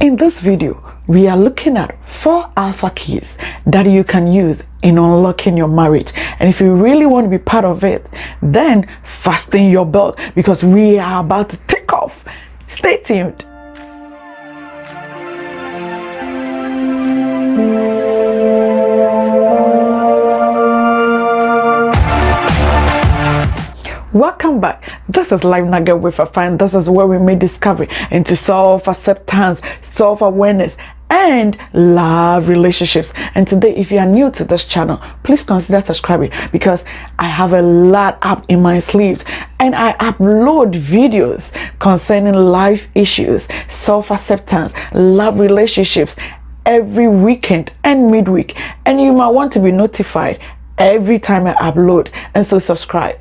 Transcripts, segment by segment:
In this video, we are looking at 4 alpha keys that you can use in unlocking your marriage. And if you really want to be part of it, then fasten your belt because we are about to take off. Stay tuned. Welcome back. This is Life Nugget with a Fan. This is where we make discovery into self-acceptance, self-awareness, and love relationships. And today, if you are new to this channel, please consider subscribing because I have a lot up in my sleeves and I upload videos concerning life issues, self-acceptance, love relationships every weekend and midweek, and you might want to be notified every time I upload, and so subscribe.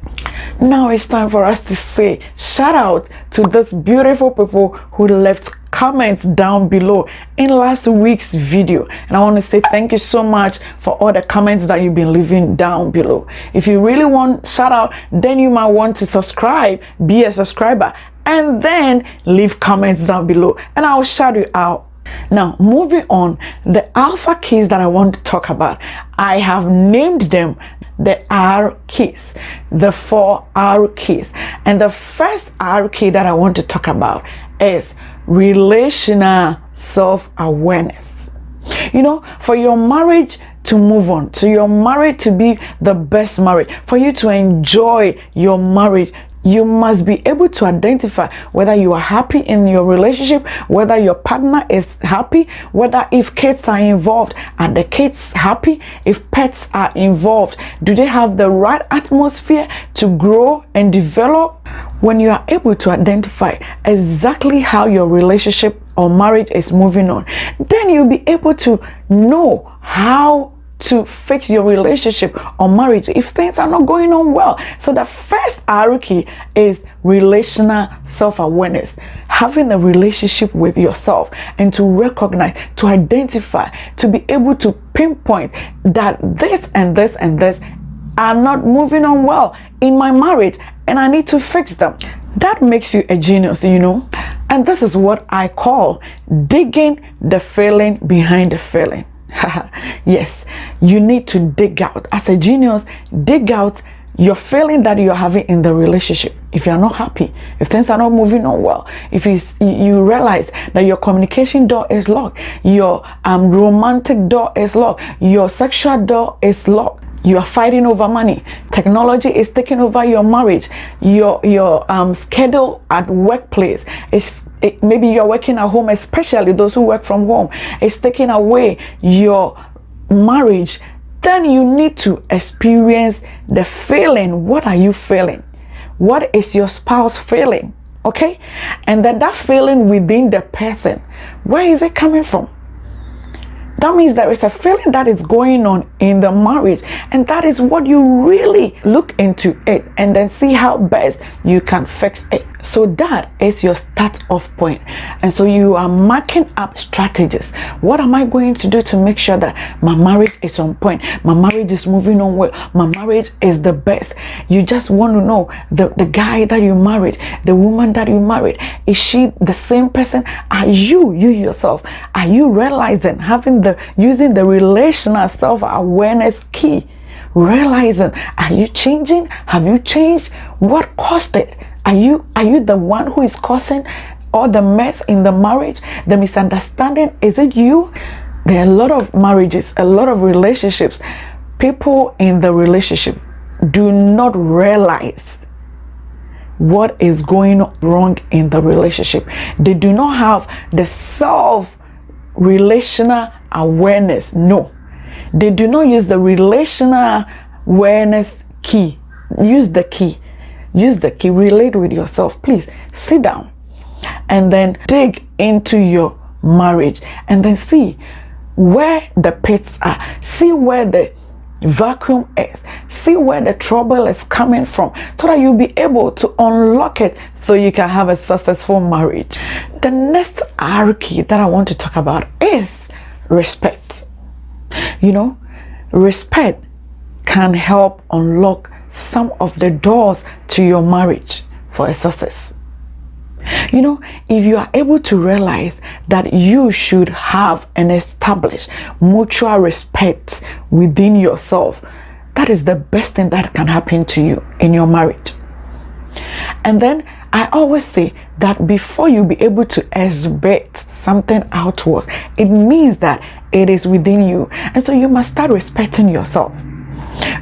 Now it's time for us to say shout out to those beautiful people who left comments down below in last week's video, and I want to say thank you so much for all the comments that you've been leaving down below. If you really want shout out, then you might want to subscribe, be a subscriber, and then leave comments down below and I'll shout you out. Now, moving on, the alpha keys that I want to talk about, I have named them the R keys, the 4 R keys. And the first R key that I want to talk about is relational self-awareness. You know, for your marriage to move on, to your marriage to be the best marriage, for you to enjoy your marriage, you must be able to identify whether you are happy in your relationship, whether your partner is happy, whether if kids are involved, are the kids happy, if pets are involved, do they have the right atmosphere to grow and develop? When you are able to identify exactly how your relationship or marriage is moving on, then you'll be able to know how to fix your relationship or marriage if things are not going on well. So the first R key is relational self-awareness, having a relationship with yourself and to recognize, to identify, to be able to pinpoint that this and this and this are not moving on well in my marriage and I need to fix them. That makes you a genius, you know. And this is what I call digging the feeling behind the feeling. Yes, you need to dig out. As a genius, dig out your feeling that you're having in the relationship. If you're not happy, if things are not moving on well, if you realize that your communication door is locked, your romantic door is locked, your sexual door is locked, you are fighting over money, technology is taking over your marriage, your schedule at workplace is maybe you're working at home, especially those who work from home, it's taking away your marriage, then you need to experience the feeling. What are you feeling? What is your spouse feeling? Okay? And then that feeling within the person, where is it coming from? That means there is a feeling that is going on in the marriage, and that is what you really look into it and then see how best you can fix it. So that is your start off point. And so you are marking up strategies. What am I going to do to make sure that my marriage is on point? My marriage is moving on well. My marriage is the best. You just want to know the guy that you married, the woman that you married, is she the same person? Are you yourself? Are you realizing, using the relational self-awareness key? Realizing, are you changing? Have you changed? What caused it? Are you the one who is causing all the mess in the marriage, the misunderstanding? Is it you? There are a lot of marriages, a lot of relationships. People in the relationship do not realize what is going wrong in the relationship. They do not have the self-relational awareness. No, they do not use the relational awareness key. Use the key. Relate with yourself. Please sit down and then dig into your marriage and then see where the pits are, see where the vacuum is, see where the trouble is coming from, so that you'll be able to unlock it so you can have a successful marriage. The next R key that I want to talk about is respect. You know, respect can help unlock some of the doors to your marriage for a success. You know, if you are able to realize that you should have and establish mutual respect within yourself, that is the best thing that can happen to you in your marriage. And then I always say that before you be able to exhibit something outwards, it means that it is within you. And so you must start respecting yourself.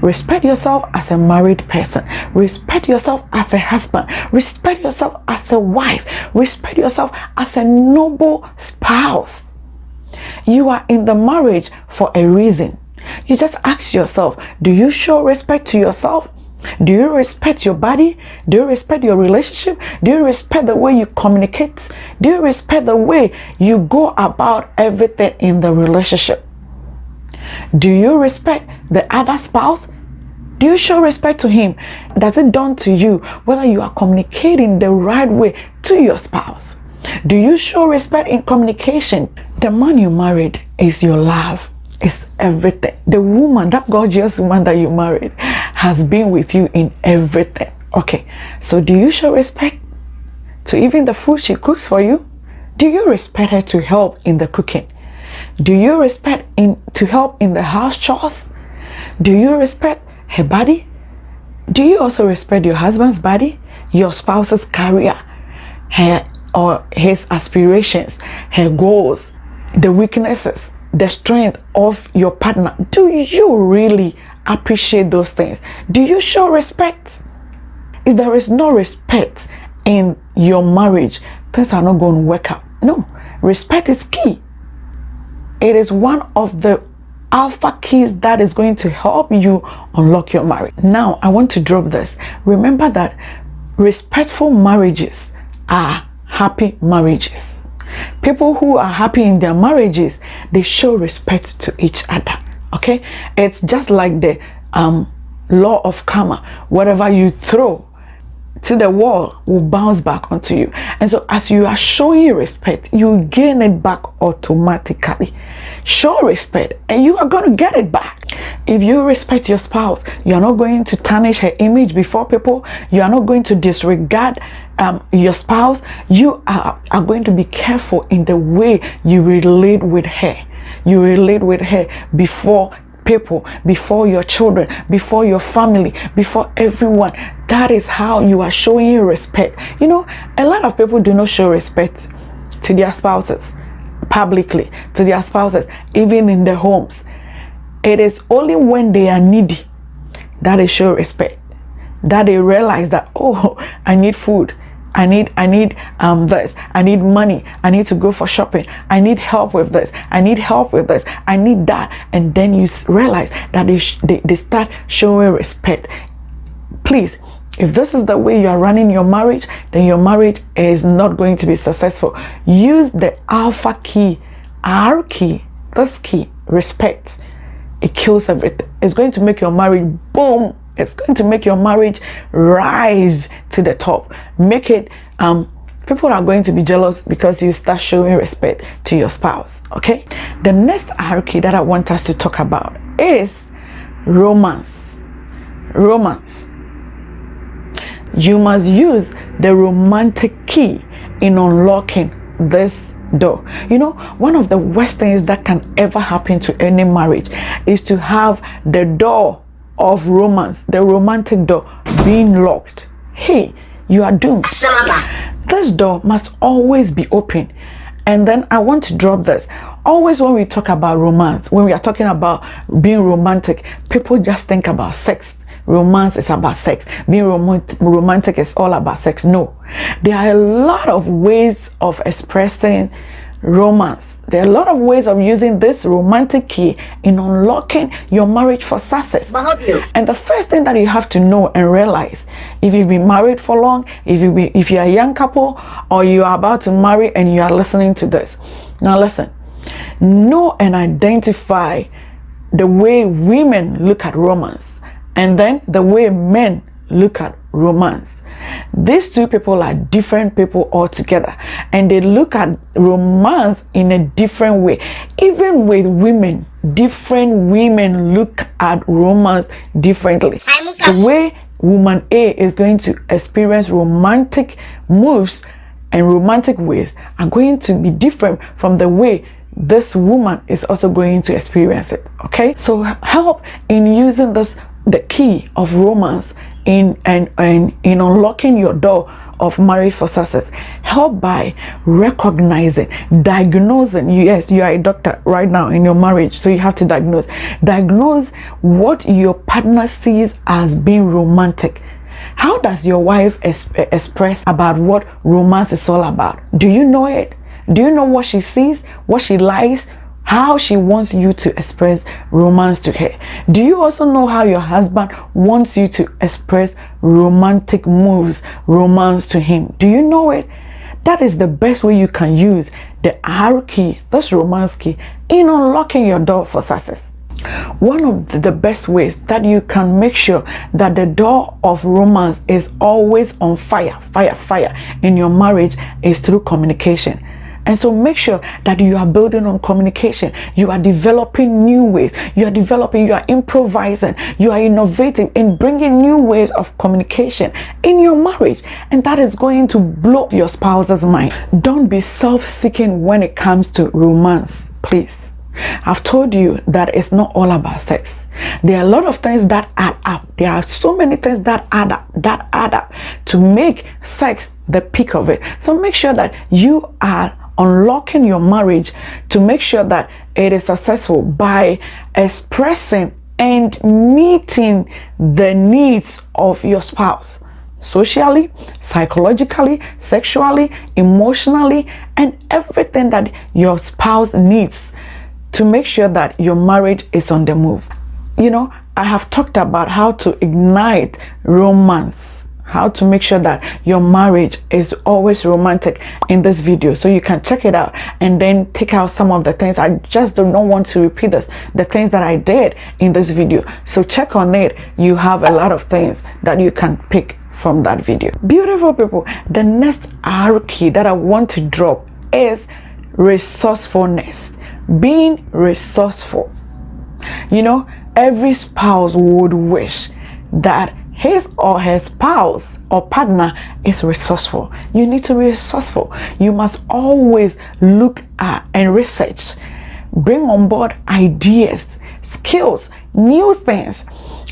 Respect yourself as a married person. Respect yourself as a husband. Respect yourself as a wife. Respect yourself as a noble spouse. You are in the marriage for a reason. You just ask yourself, do you show respect to yourself? Do you respect your body? Do you respect your relationship? Do you respect the way you communicate? Do you respect the way you go about everything in the relationship? Do you respect the other spouse? Do you show respect to him? Does it dawn to you whether you are communicating the right way to your spouse? Do you show respect in communication? The man you married is your love. It's everything. The woman, that gorgeous woman that you married, has been with you in everything. Okay, so do you show respect to even the food she cooks for you? Do you respect her to help in the cooking? Do you respect to help in the house chores? Do you respect her body? Do you also respect your husband's body, your spouse's career, her or his aspirations, her goals, the weaknesses, the strength of your partner? Do you really appreciate those things? Do you show respect? If there is no respect in your marriage, things are not going to work out. No, respect is key. It is one of the alpha keys that is going to help you unlock your marriage. Now, I want to drop this. Remember that respectful marriages are happy marriages. People who are happy in their marriages, they show respect to each other. Okay, it's just like the law of karma. Whatever you throw to the wall will bounce back onto you. And so as you are showing respect, you gain it back automatically. Show respect and you are going to get it back. If you respect your spouse, you are not going to tarnish her image before people. You are not going to disregard your spouse. You are going to be careful in the way you relate with her. You relate with her before people, before your children, before your family, before everyone. That is how you are showing respect. You know, a lot of people do not show respect to their spouses publicly, to their spouses, even in their homes. It is only when they are needy that they show respect, that they realize that, oh, I need food. I need this. I need money. I need to go for shopping. I need help with this. I need help with this. I need that. And then you realize that they start showing respect. Please, if this is the way you are running your marriage, then your marriage is not going to be successful. Use the alpha key, R key, this key, respect. It kills everything. It's going to make your marriage boom. It's going to make your marriage rise to the top. Make it, people are going to be jealous because you start showing respect to your spouse, okay? The next R key that I want us to talk about is romance. Romance. You must use the romantic key in unlocking this door. You know, one of the worst things that can ever happen to any marriage is to have the door of romance, the romantic door, being locked. Hey, you are doomed. This door must always be open. And then I want to drop this. Always when we talk about romance, when we are talking about being romantic, people just think about sex. Romance is about sex. Being romantic is all about sex. No, there are a lot of ways of expressing romance. There are a lot of ways of using this romantic key in unlocking your marriage for success. And the first thing that you have to know and realize, if you've been married for long, if you're a young couple, or you are about to marry and you are listening to this, now listen, know and identify the way women look at romance and then the way men look at romance. These two people are different people altogether, and they look at romance in a different way. Even with women, different women look at romance differently. The way woman A is going to experience romantic moves and romantic ways are going to be different from the way this woman is also going to experience it. Okay, so help in using the key of romance in unlocking your door of marriage for success. Help by recognizing, diagnosing. Yes, you are a doctor right now in your marriage, so you have to diagnose what your partner sees as being romantic. How does your wife express about what romance is all about? Do you know it? Do you know what she sees, what she likes, how she wants you to express romance to her? Do you also know how your husband wants you to express romantic moves, romance to him? Do you know it? That is the best way you can use the R key, this romance key, in unlocking your door for success. One of the best ways that you can make sure that the door of romance is always on fire in your marriage is through communication. And so make sure that you are building on communication. You are developing new ways. You are improvising. You are innovating in bringing new ways of communication in your marriage. And that is going to blow your spouse's mind. Don't be self-seeking when it comes to romance, please. I've told you that it's not all about sex. There are a lot of things that add up. There are so many things that add up to make sex the peak of it. So make sure that you are unlocking your marriage to make sure that it is successful by expressing and meeting the needs of your spouse, socially, psychologically, sexually, emotionally, and everything that your spouse needs to make sure that your marriage is on the move. You know, I have talked about how to ignite romance, how to make sure that your marriage is always romantic in this video, so you can check it out and then take out some of the things. I just do not want to repeat the things that I did in this video, so check on it. You have a lot of things that you can pick from that video. Beautiful people, the next R key that I want to drop is resourcefulness. Being resourceful. You know, every spouse would wish that his or her spouse or partner is resourceful. You need to be resourceful. You must always look at and research, bring on board ideas, skills, new things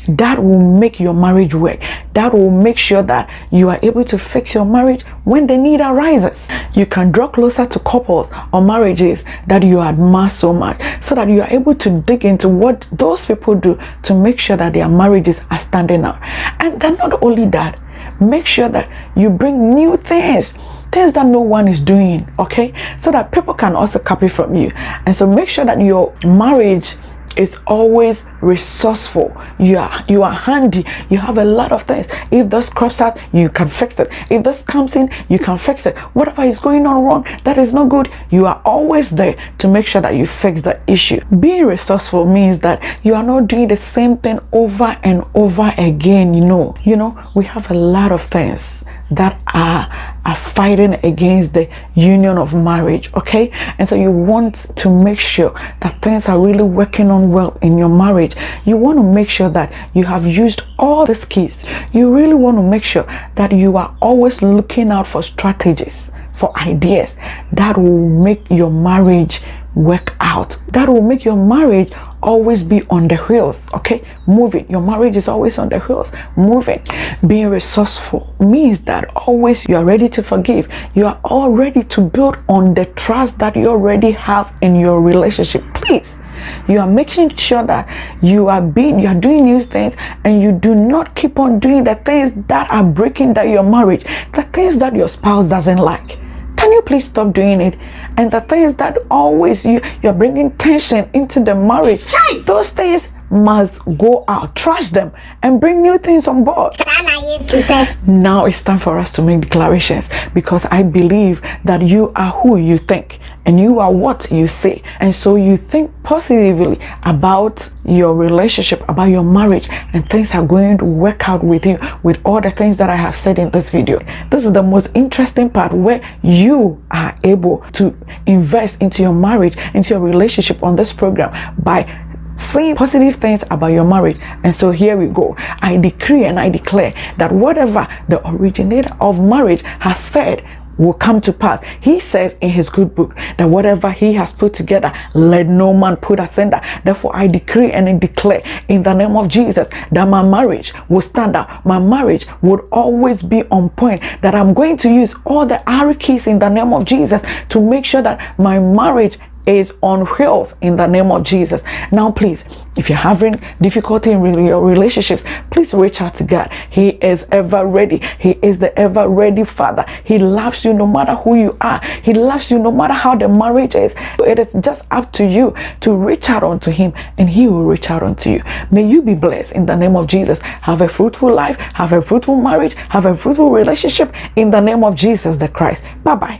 that will make your marriage work, that will make sure that you are able to fix your marriage when the need arises. You can draw closer to couples or marriages that you admire so much, so that you are able to dig into what those people do to make sure that their marriages are standing out. And then not only that, make sure that you bring new things that no one is doing, okay, so that people can also copy from you. And so make sure that your marriage is always resourceful. You are handy. You have a lot of things. If this crops out, you can fix it. If this comes in, you can fix it. Whatever is going on wrong, that is not good, you are always there to make sure that you fix the issue. Being resourceful means that you are not doing the same thing over and over again. You know, we have a lot of things that are fighting against the union of marriage, okay? And so you want to make sure that things are really working on well in your marriage. You want to make sure that you have used all the keys. You really want to make sure that you are always looking out for strategies, for ideas that will make your marriage work out, that will make your marriage always be on the wheels, okay, moving. Your marriage is always on the wheels, moving. Being resourceful means that always you are ready to forgive. You are all ready to build on the trust that you already have in your relationship. Please, you are making sure that you are doing new things, and you do not keep on doing the things that are breaking down your marriage, the things that your spouse doesn't like. Can you please stop doing it? And the things that always you're bringing tension into the marriage, those things must go out. Trash them and bring new things on board. Now it's time for us to make declarations, because I believe that you are who you think and you are what you say. And so you think positively about your relationship, about your marriage, and things are going to work out with you with all the things that I have said in this video. This is the most interesting part, where you are able to invest into your marriage, into your relationship on this program by saying positive things about your marriage. And so here we go. I decree and I declare that whatever the originator of marriage has said will come to pass. He says in his good book that whatever he has put together, let no man put asunder. Therefore, I decree and I declare in the name of Jesus that my marriage will stand out. My marriage would always be on point. That I'm going to use all the R keys in the name of Jesus to make sure that my marriage is on wheels in the name of Jesus. Now, please, if you're having difficulty in your relationships, please reach out to God. He is ever ready. He is the ever ready Father. He loves you no matter who you are. He loves you no matter how the marriage is. It is just up to you to reach out unto him, and he will reach out unto you. May you be blessed in the name of Jesus. Have a fruitful life, have a fruitful marriage, have a fruitful relationship in the name of Jesus the Christ. Bye-bye.